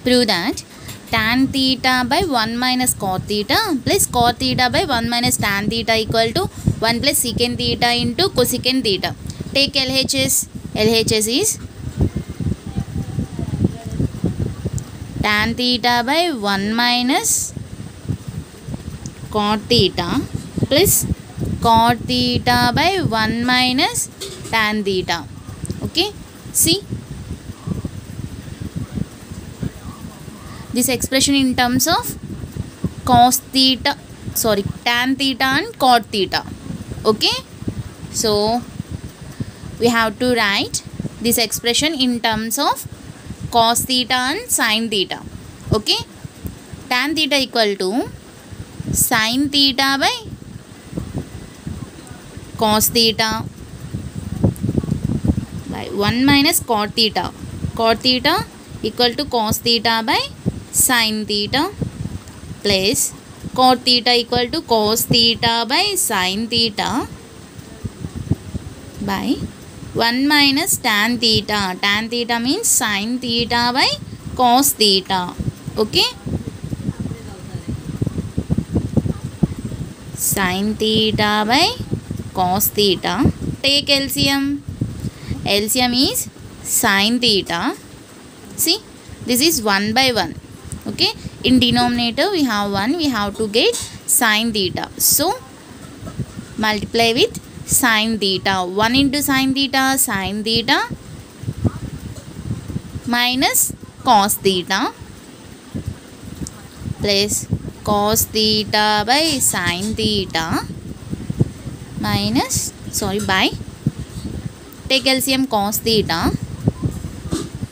Prove that tan theta by 1 minus cot theta plus cot theta by 1 minus tan theta equal to 1 plus secant theta into cosecant theta. Take LHS. LHS is tan theta by 1 minus cot theta plus cot theta by 1 minus tan theta. Okay, see this expression in terms of cos theta, sorry, tan theta and cot theta. Okay, so we have to write this expression in terms of cos theta and sin theta. Okay, tan theta equal to sin theta by cos theta by 1 minus cot theta. Cot theta equal to cos theta by sin theta plus cot theta equal to cos theta by sin theta by 1 minus tan theta. Tan theta means sin theta by cos theta. Okay, sin theta by cos theta. Take LCM. LCM is sin theta. See, this is 1 by 1. Okay, in denominator we have 1, we have to get sin theta. So multiply with sin theta. 1 into sin theta minus cos theta plus cos theta by sin theta minus, sorry, by, take LCM cos theta.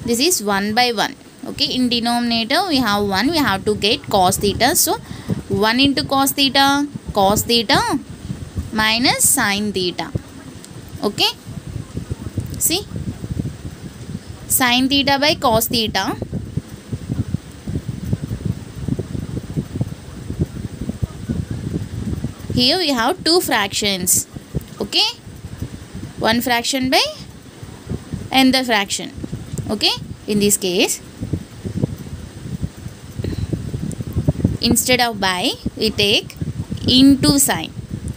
This is 1 by 1. Okay, in denominator we have 1, we have to get cos theta. So 1 into cos theta minus sin theta. Okay, see, sin theta by cos theta. Here we have two fractions. Okay, one fraction by another fraction. Okay, in this case, instead of by we take into sign.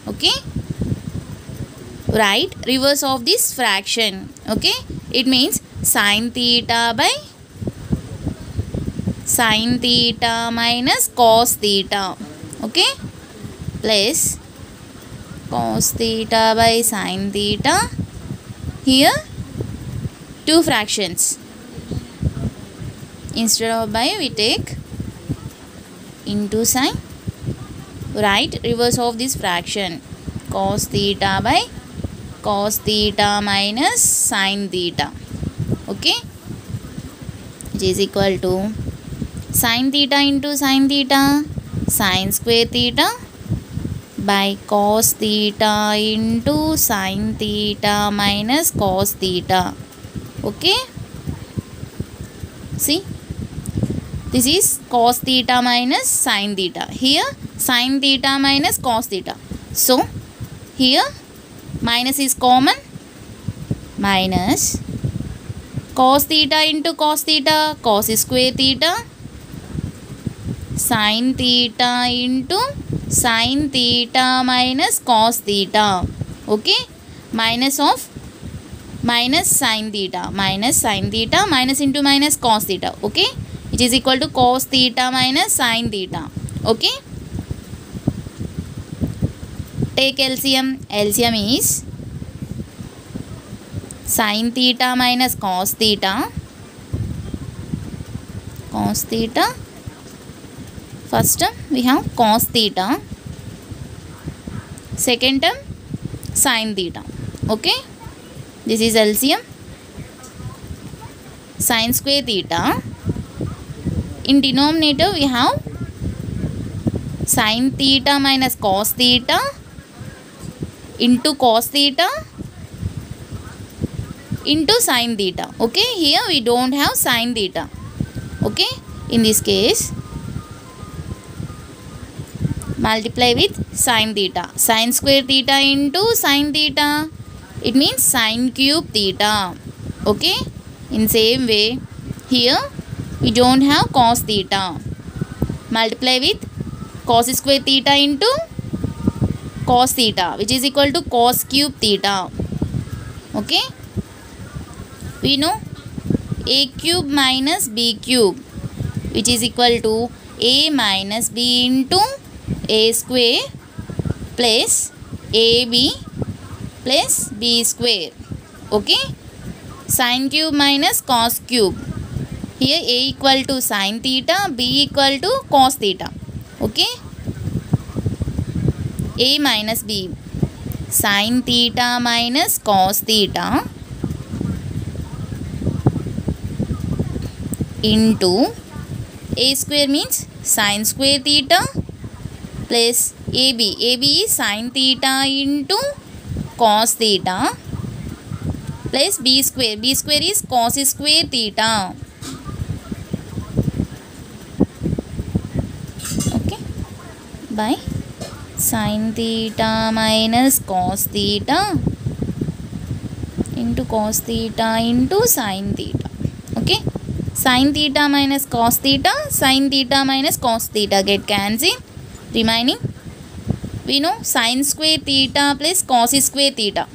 Okay, right, reverse of this fraction. Okay, it means sin theta by sin theta minus cos theta. Okay, plus cos theta by sin theta. Here two fractions. Instead of by we take into sign. Right, reverse of this fraction. Cos theta by cos theta minus sin theta. Okay, which is equal to sin theta into sin theta, sin square theta by cos theta into sin theta minus cos theta. Okay, see, this is cos theta minus sin theta. Here sin theta minus cos theta. So here minus is common. Minus cos theta into cos theta, cos square theta, sin theta into sin theta minus cos theta. Okay, minus of minus sin theta, minus into minus cos theta. Okay, which is equal to cos theta minus sin theta. Okay, take LCM. LCM is sin theta minus cos theta. Cos theta. First term we have cos theta. Second term sin theta. Okay, this is LCM. Sin square theta. In denominator we have sin theta minus cos theta into cos theta into sin theta. Okay, here we don't have sin theta. Okay, in this case multiply with sin theta. Sin square theta into sin theta, it means sin cube theta. Okay, in same way here We don't have cos theta. Multiply with cos square theta into cos theta, which is equal to cos cube theta. Okay. We know a cube minus b cube, which is equal to a minus b into a square plus ab plus b square. Okay. Sin cube minus cos cube. Here a equal to sin theta, b equal to cos theta. Okay. A minus b, sin theta minus cos theta into a square means sin square theta plus ab. AB is sin theta into cos theta plus b square. B square is cos square theta. Okay. By sin theta minus cos theta into cos theta into sin theta. Okay. Sin theta minus cos theta, sin theta minus cos theta get cancelled. Remaining, we know sin square theta plus cos square theta.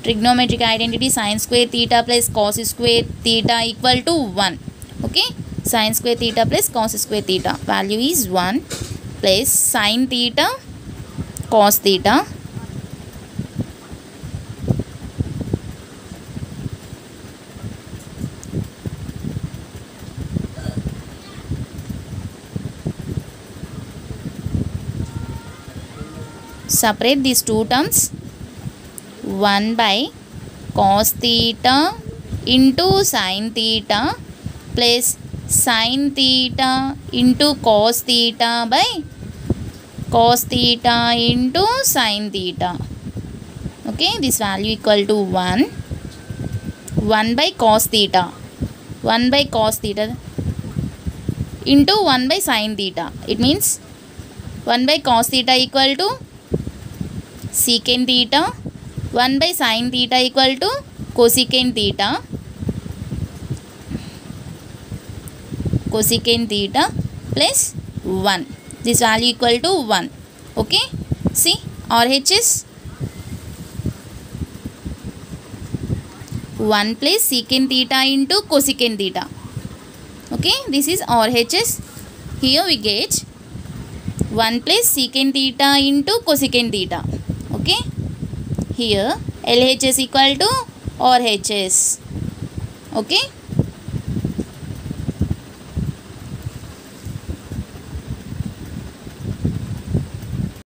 Trigonometric identity, sin square theta plus cos square theta equal to 1. Okay. Sin square theta plus cos square theta. Value is 1 plus sin theta cos theta separate these two terms. 1 by cos theta into sin theta plus sin theta into cos theta by cos theta into sin theta. Okay, this value equal to 1. 1 by cos theta. 1 by cos theta into 1 by sin theta. It means 1 by cos theta equal to secant theta. 1 by sin theta equal to cosecant theta. Cosecant theta plus 1. This value equal to 1. Okay. See, RHS 1 plus secant theta into cosecant theta. Okay. This is RHS. Here we get 1 plus secant theta into cosecant theta. Okay. Here LHS equal to RHS. Okay.